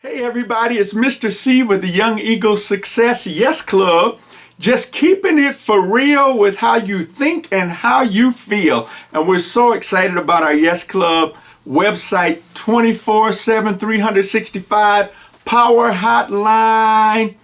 Hey everybody, it's Mr. C with the Young Eagles Success Yes Club. Just keeping it for real with how you think and how you feel. And we're so excited about our Yes Club website 24/7, 365 power hotline,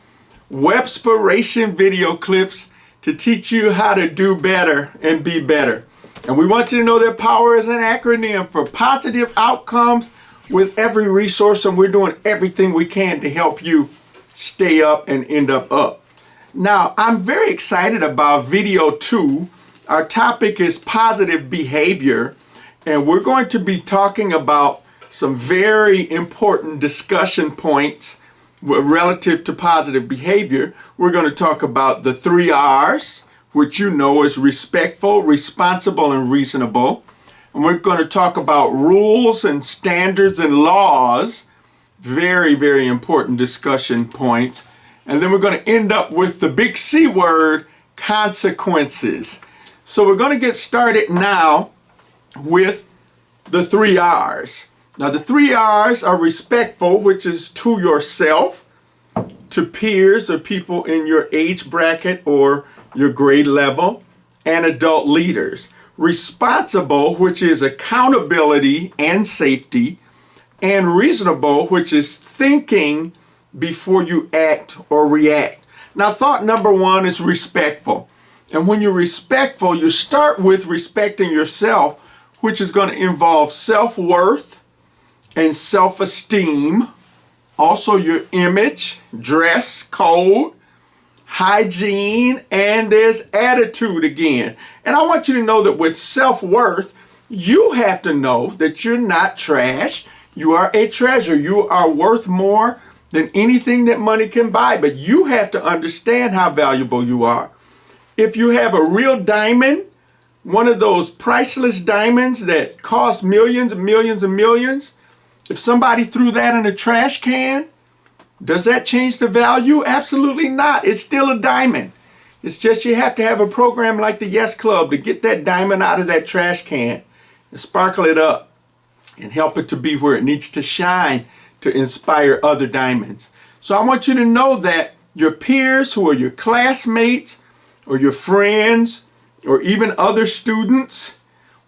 Webspiration video clips to teach you how to do better and be better. And we want you to know that POWER is an acronym for positive outcomes with every resource, and we're doing everything we can to help you stay up and end up. Now, I'm very excited about video 2. Our topic is positive behavior, and we're going to be talking about some very important discussion points relative to positive behavior. We're going to talk about the 3 R's, which you know is respectful, responsible, and reasonable. And we're going to talk about rules and standards and laws. Very, very important discussion points. And then we're going to end up with the big C word, consequences. So we're going to get started now with the 3 R's. Now the 3 R's are respectful, which is to yourself, to peers or people in your age bracket or your grade level, and adult leaders. Responsible, which is accountability and safety, and reasonable, which is thinking before you act or react. Now, thought number 1 is respectful. And when you're respectful, you start with respecting yourself, which is going to involve self-worth and self-esteem, also your image, dress code, hygiene, and there's attitude again. And I want you to know that with self-worth, you have to know that you're not trash. You are a treasure. You are worth more than anything that money can buy, but you have to understand how valuable you are. If you have a real diamond, one of those priceless diamonds that cost millions and millions and millions, if somebody threw that in a trash can, does that change the value? Absolutely not. It's still a diamond. It's just you have to have a program like the Yes Club to get that diamond out of that trash can and sparkle it up and help it to be where it needs to shine to inspire other diamonds. So I want you to know that your peers who are your classmates or your friends or even other students,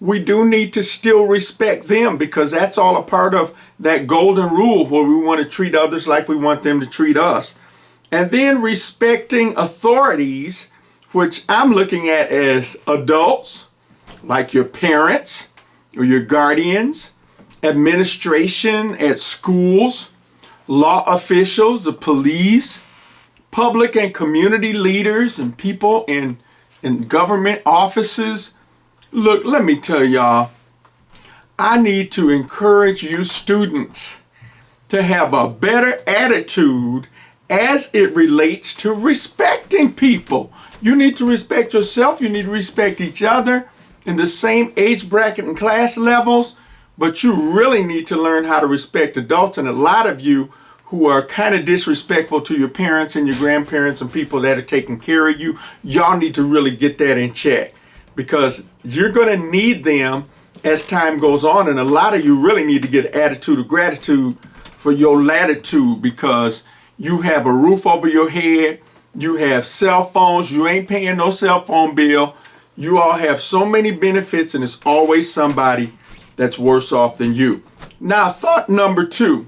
we do need to still respect them because that's all a part of that golden rule where we want to treat others like we want them to treat us. And then respecting authorities, which I'm looking at as adults, like your parents or your guardians, administration at schools, law officials, the police, public and community leaders, and people in government offices. Look, let me tell y'all, I need to encourage you students to have a better attitude as it relates to respecting people. You need to respect yourself. You need to respect each other in the same age bracket and class levels, but you really need to learn how to respect adults. And a lot of you who are kind of disrespectful to your parents and your grandparents and people that are taking care of you, y'all need to really get that in check because you're going to need them as time goes on. And a lot of you really need to get an attitude of gratitude for your latitude because you have a roof over your head, you have cell phones, you ain't paying no cell phone bill, you all have so many benefits, and it's always somebody that's worse off than you. Now, thought number 2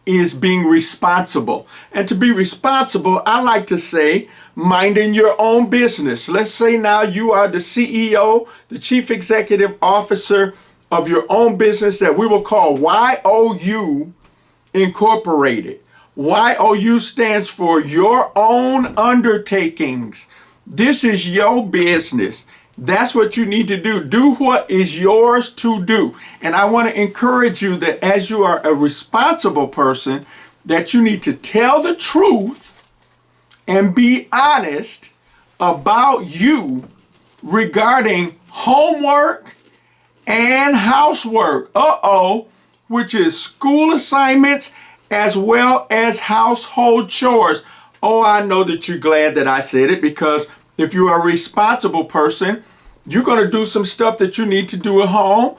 is being responsible. And to be responsible, I like to say, minding your own business. Let's say now you are the CEO, the Chief Executive Officer of your own business that we will call YOU Incorporated. YOU stands for your own undertakings. This is your business. That's what you need to do. Do what is yours to do. And I want to encourage you that as you are a responsible person, that you need to tell the truth and be honest about you regarding homework and housework. Which is school assignments as well as household chores. Oh, I know that you're glad that I said it because if you're a responsible person, you're going to do some stuff that you need to do at home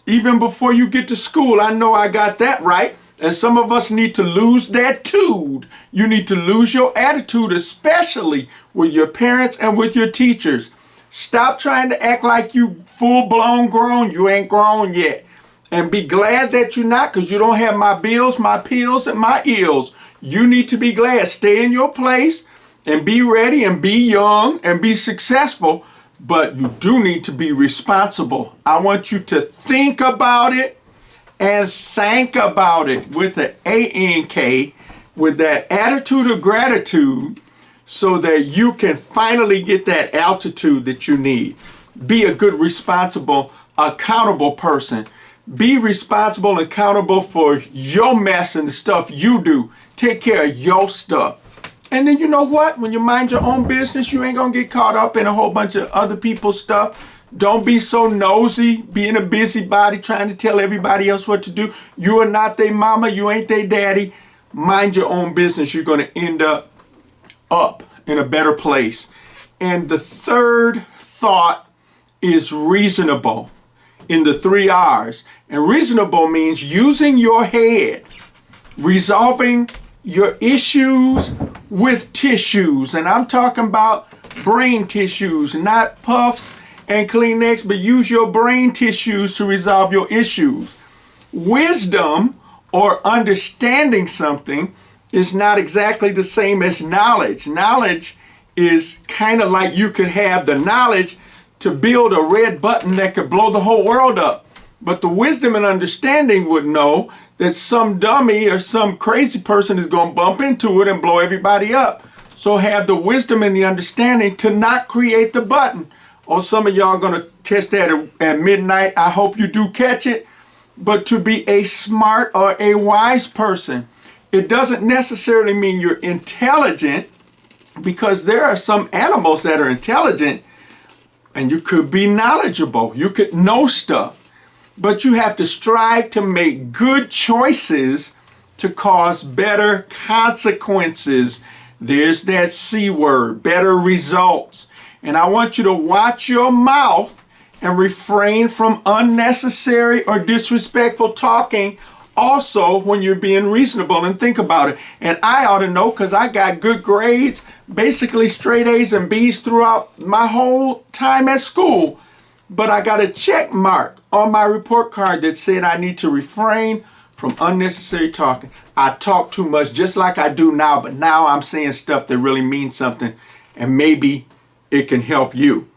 even before you get to school. I know I got that right. And some of us need to lose that tude. You need to lose your attitude, especially with your parents and with your teachers. Stop trying to act like you full-blown grown. You ain't grown yet. And be glad that you're not, because you don't have my bills, my pills, and my ills. You need to be glad. Stay in your place and be ready and be young and be successful. But you do need to be responsible. I want you to think about it and think about it with an A-N-K, with that attitude of gratitude, so that you can finally get that altitude that you need. Be a good, responsible, accountable person. Be responsible and accountable for your mess and the stuff you do. Take care of your stuff. And then you know what? When you mind your own business, you ain't gonna get caught up in a whole bunch of other people's stuff. Don't be so nosy, being a busybody, trying to tell everybody else what to do. You are not their mama, you ain't their daddy. Mind your own business. You're gonna end up in a better place. And the third thought is reasonable, in the 3 R's. And reasonable means using your head, resolving your issues with tissues. And I'm talking about brain tissues, not puffs and Kleenex, but use your brain tissues to resolve your issues. Wisdom, or understanding something, is not exactly the same as knowledge. Knowledge is kind of like you could have the knowledge to build a red button that could blow the whole world up. But the wisdom and understanding would know that some dummy or some crazy person is going to bump into it and blow everybody up. So have the wisdom and the understanding to not create the button. Or some of y'all are going to catch that at midnight. I hope you do catch it. But to be a smart or a wise person, it doesn't necessarily mean you're intelligent, because there are some animals that are intelligent and you could be knowledgeable. You could know stuff. But you have to strive to make good choices to cause better consequences. There's that C word, better results. And I want you to watch your mouth and refrain from unnecessary or disrespectful talking also when you're being reasonable. And think about it. And I ought to know, because I got good grades, basically straight A's and B's throughout my whole time at school. But I got a check mark on my report card that said I need to refrain from unnecessary talking. I talk too much, just like I do now, but now I'm saying stuff that really means something, and maybe it can help you.